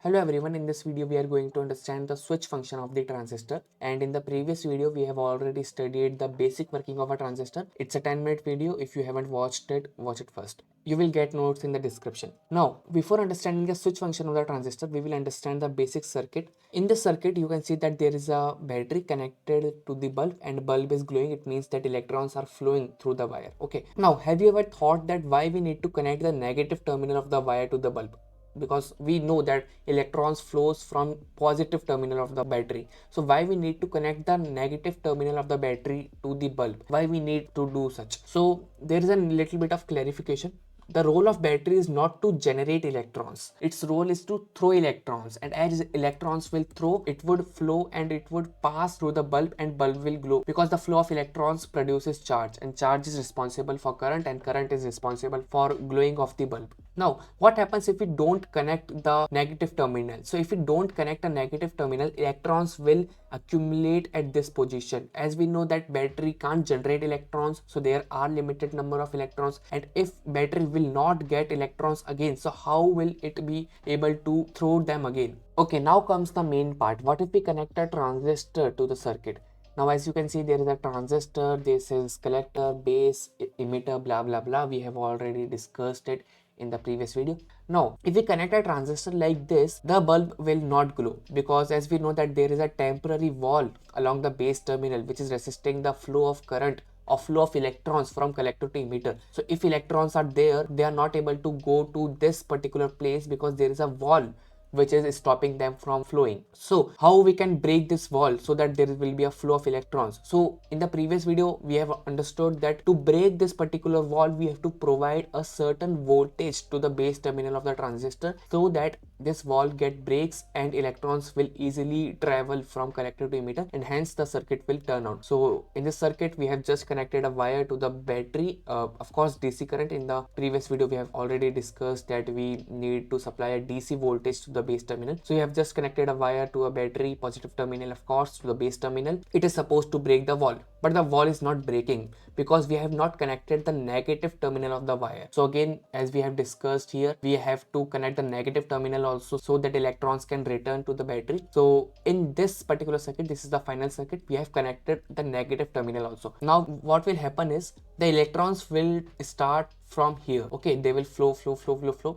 Hello everyone, in this video we are going to understand the switch function of the transistor, and in the previous video we have already studied the basic working of a transistor. It's a 10-minute video. If you haven't watched it, watch it first. You will get notes in the description. Now, before understanding the switch function of the transistor, we will understand the basic circuit. In this circuit, you can see that there is a battery connected to the bulb and bulb is glowing. It means that electrons are flowing through the wire. Okay. Now, have you ever thought that why we need to connect the negative terminal of the wire to the bulb? Because we know that electrons flows from positive terminal of the battery, so why we need to connect the negative terminal of the battery to the bulb? Why we need to do such? So there is a little bit of clarification. The role of battery is not to generate electrons. Its role is to throw electrons, and as electrons will throw, it would flow and it would pass through the bulb and bulb will glow, because the flow of electrons produces charge, and charge is responsible for current, and current is responsible for glowing of the bulb. Now, what happens if we don't connect the negative terminal? So if we don't connect a negative terminal, electrons will accumulate at this position. As we know that battery can't generate electrons, so there are limited number of electrons, and if battery will not get electrons again, so how will it be able to throw them again? Okay, now comes the main part. What if we connect a transistor to the circuit? Now, as you can see, there is a transistor, this is collector, base, emitter, blah blah blah. We have already discussed it in the previous video. Now, if we connect a transistor like this, the bulb will not glow, because as we know that there is a temporary wall along the base terminal which is resisting the flow of current or flow of electrons from collector to emitter. So if electrons are there, they are not able to go to this particular place because there is a wall which is stopping them from flowing. So how we can break this wall so that there will be a flow of electrons? So in the previous video we have understood that to break this particular wall, we have to provide a certain voltage to the base terminal of the transistor, so that this wall breaks and electrons will easily travel from collector to emitter, and hence the circuit will turn on. So in this circuit we have just connected a wire to the battery, of course DC current. In the previous video we have already discussed that we need to supply a DC voltage to the base terminal. So you have just connected a wire to a battery positive terminal, of course, to the base terminal. It is supposed to break the wall, but the wall is not breaking because we have not connected the negative terminal of the wire. So again, as we have discussed here, we have to connect the negative terminal also, so that electrons can return to the battery. So in this particular circuit, this is the final circuit, we have connected the negative terminal also. Now what will happen is the electrons will start from here. Okay, they will flow.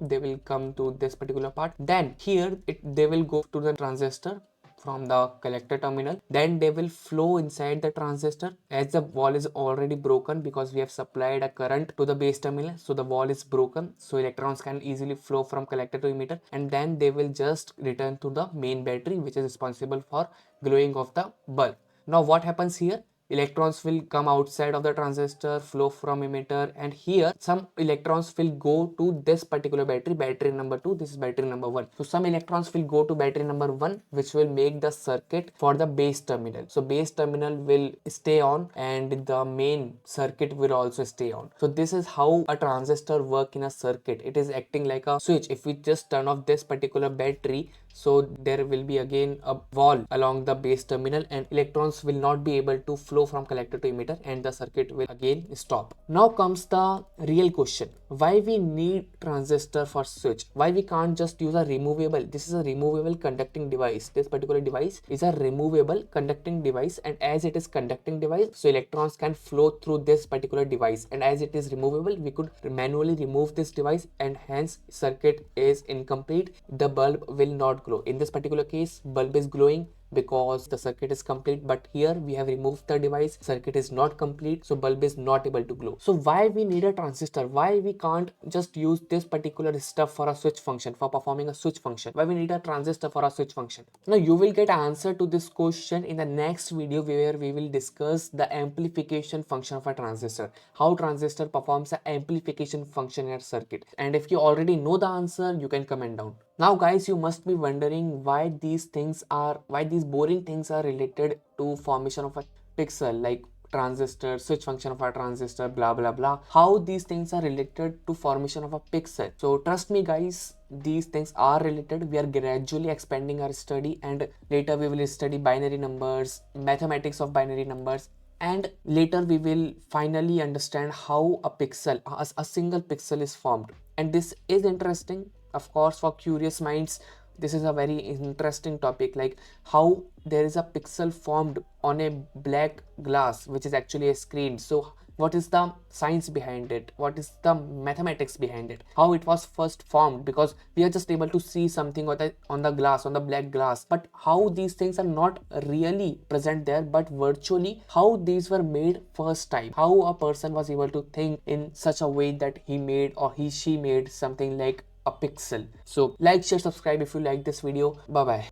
They will come to this particular part. Then here they will go to the transistor from the collector terminal. Then they will flow inside the transistor, as the wall is already broken because we have supplied a current to the base terminal. So the wall is broken, so electrons can easily flow from collector to emitter, and then they will just return to the main battery which is responsible for glowing of the bulb. Now what happens here? Electrons will come outside of the transistor, flow from emitter, and here some electrons will go to this particular battery, battery number 2. This is battery number 1. So some electrons will go to battery number 1, which will make the circuit for the base terminal. So base terminal will stay on and the main circuit will also stay on. So this is how a transistor work in a circuit. It is acting like a switch. If we just turn off this particular battery, so there will be again a wall along the base terminal, and electrons will not be able to flow from collector to emitter, and the circuit will again stop. Now comes the real question: why we need transistor for switch? Why we can't just use a removable? This is a removable conducting device. This particular device is a removable conducting device, and as it is conducting device, so electrons can flow through this particular device, and as it is removable, we could manually remove this device, and hence circuit is incomplete. The bulb will not glow. In this particular case, bulb is glowing because the circuit is complete, but here we have removed the device, circuit is not complete, so bulb is not able to glow. So why we need a transistor? Why we can't just use this particular stuff for a switch function, for performing a switch function? Why we need a transistor for a switch function? Now you will get answer to this question in the next video, where we will discuss the amplification function of a transistor, how transistor performs an amplification function in a circuit. And if you already know the answer, you can comment down. Now guys, you must be wondering why these boring things are related to formation of a pixel, like transistor, switch function of a transistor, blah blah blah. How these things are related to formation of a pixel? So trust me guys, these things are related. We are gradually expanding our study, and later we will study binary numbers, mathematics of binary numbers, and later we will finally understand how a single pixel is formed. And this is interesting, of course, for curious minds. This is a very interesting topic, like how there is a pixel formed on a black glass which is actually a screen. So what is the science behind it, what is the mathematics behind it, how it was first formed, because we are just able to see something on the glass, on the black glass, but how these things are not really present there but virtually, how these were made first time, how a person was able to think in such a way that he made, or she made something like a pixel. So like, share, subscribe if you like this video. Bye bye.